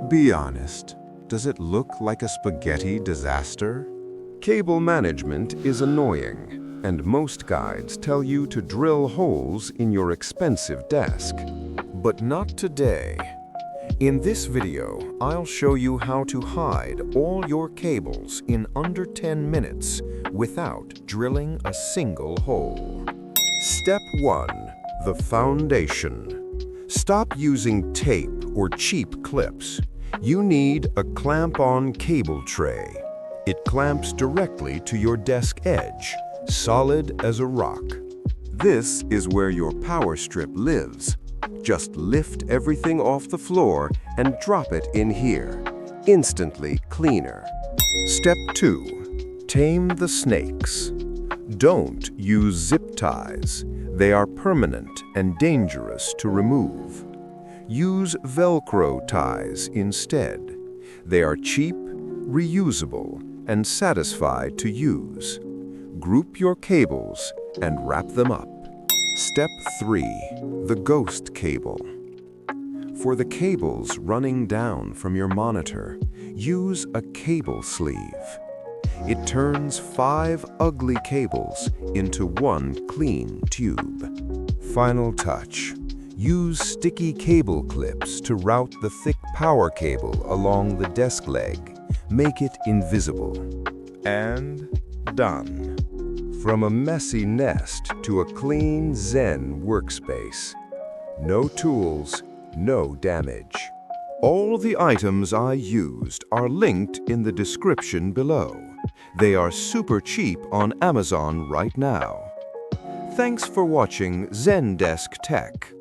Be honest, does it look like a spaghetti disaster? Cable management is annoying, and most guides tell you to drill holes in your expensive desk. But not today. In this video, I'll show you how to hide all your cables in under 10 minutes without drilling a single hole. Step 1. The foundation. Stop using tape or cheap clips. You need a clamp-on cable tray. It clamps directly to your desk edge, solid as a rock. This is where your power strip lives. Just lift everything off the floor and drop it in here. Instantly cleaner. Step 2. Tame the snakes. Don't use zip ties. They are permanent and dangerous to remove. Use Velcro ties instead. They are cheap, reusable, and satisfied to use. Group your cables and wrap them up. Step 3. The ghost cable. For the cables running down from your monitor, use a cable sleeve. It turns 5 ugly cables into one clean tube. Final touch. Use sticky cable clips to route the thick power cable along the desk leg. Make it invisible. And done. From a messy nest to a clean Zen workspace. No tools, no damage. All the items I used are linked in the description below. They are super cheap on Amazon right now. Thanks for watching Zendesk Tech.